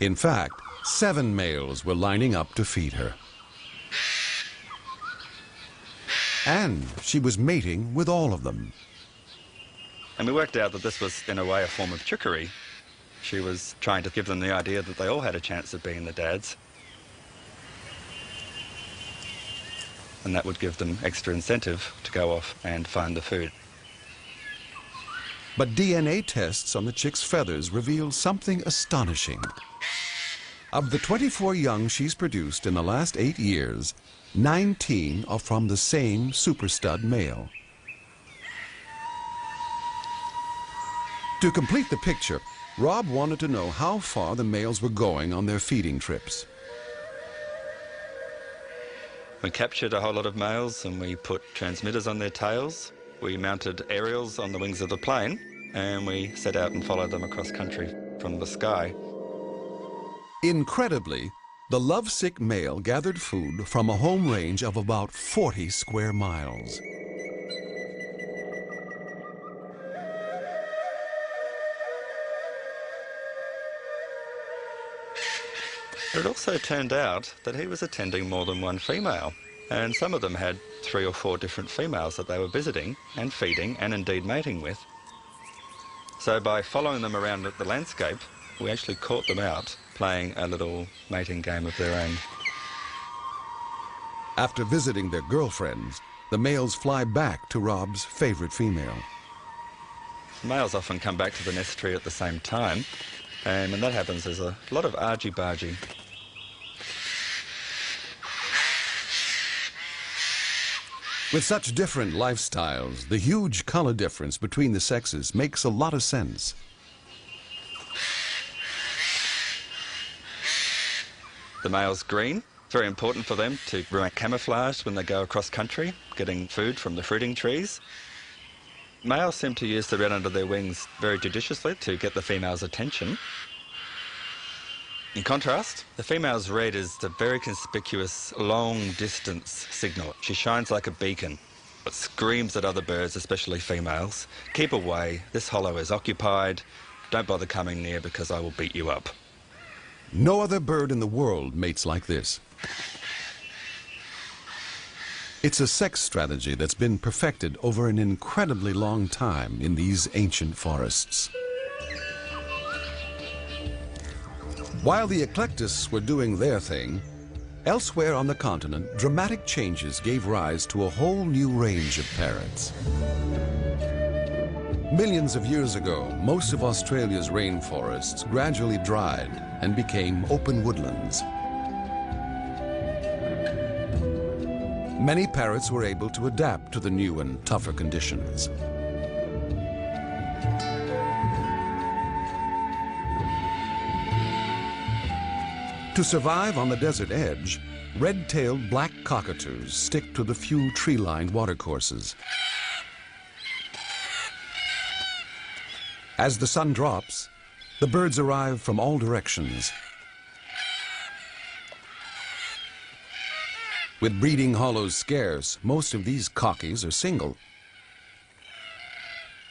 In fact, 7 males were lining up to feed her. And she was mating with all of them. And we worked out that this was, in a way, a form of trickery. She was trying to give them the idea that they all had a chance of being the dads. And that would give them extra incentive to go off and find the food. But DNA tests on the chick's feathers reveal something astonishing. Of the 24 young she's produced in the last 8 years, 19 are from the same super stud male. To complete the picture, Rob wanted to know how far the males were going on their feeding trips. We captured a whole lot of males and we put transmitters on their tails. We mounted aerials on the wings of the plane and we set out and followed them across country from the sky. Incredibly, the lovesick male gathered food from a home range of about 40 square miles. It also turned out that he was attending more than one female, and some of them had 3 or 4 different females that they were visiting and feeding and indeed mating with. So by following them around the landscape, we actually caught them out playing a little mating game of their own. After visiting their girlfriends, the males fly back to Rob's favorite female. Males often come back to the nest tree at the same time, and when that happens there's a lot of argy-bargy. With such different lifestyles, the huge color difference between the sexes makes a lot of sense. The male's green. It's very important for them to remain camouflaged when they go across country, getting food from the fruiting trees. Males seem to use the red under their wings very judiciously to get the female's attention. In contrast, the female's red is a very conspicuous long-distance signal. She shines like a beacon. It screams at other birds, especially females, "Keep away, this hollow is occupied, don't bother coming near because I will beat you up." No other bird in the world mates like this. It's a sex strategy that's been perfected over an incredibly long time in these ancient forests. While the eclectists were doing their thing, elsewhere on the continent, dramatic changes gave rise to a whole new range of parrots. Millions of years ago, most of Australia's rainforests gradually dried and became open woodlands. Many parrots were able to adapt to the new and tougher conditions. To survive on the desert edge, red-tailed black cockatoos stick to the few tree-lined watercourses. As the sun drops, the birds arrive from all directions. With breeding hollows scarce, most of these cockies are single.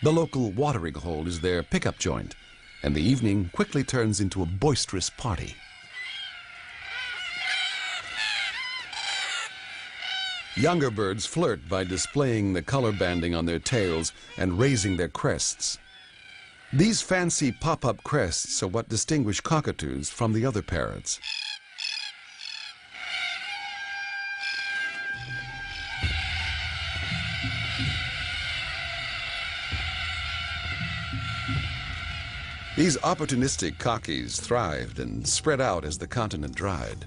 The local watering hole is their pickup joint, and the evening quickly turns into a boisterous party. Younger birds flirt by displaying the color banding on their tails and raising their crests. These fancy pop-up crests are what distinguish cockatoos from the other parrots. These opportunistic cockies thrived and spread out as the continent dried.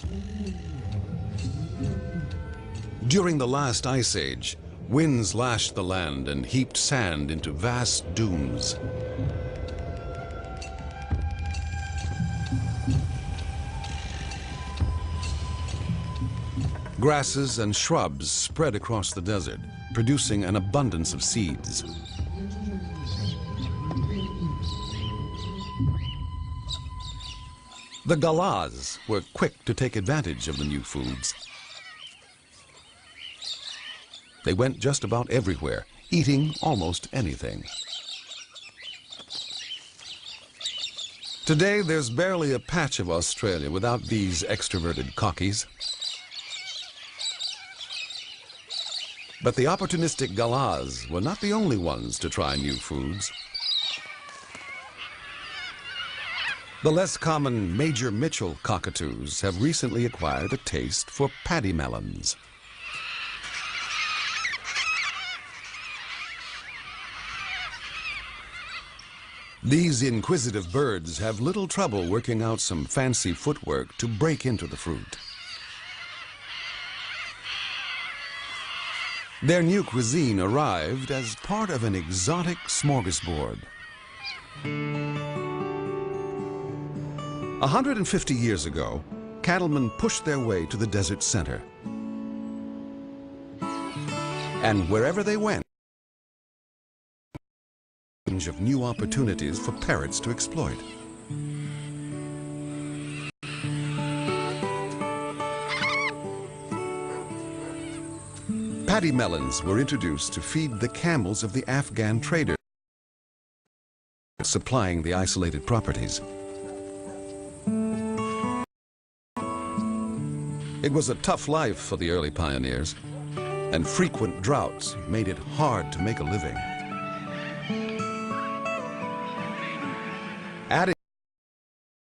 During the last ice age, winds lashed the land and heaped sand into vast dunes. Grasses and shrubs spread across the desert, producing an abundance of seeds. The galahs were quick to take advantage of the new foods. They went just about everywhere, eating almost anything. Today, there's barely a patch of Australia without these extroverted cockies. But the opportunistic galahs were not the only ones to try new foods. The less common Major Mitchell cockatoos have recently acquired a taste for paddy melons. These inquisitive birds have little trouble working out some fancy footwork to break into the fruit. Their new cuisine arrived as part of an exotic smorgasbord. 150 years ago, cattlemen pushed their way to the desert center. And wherever they went, of new opportunities for parrots to exploit. Paddy melons were introduced to feed the camels of the Afghan traders, supplying the isolated properties. It was a tough life for the early pioneers, and frequent droughts made it hard to make a living.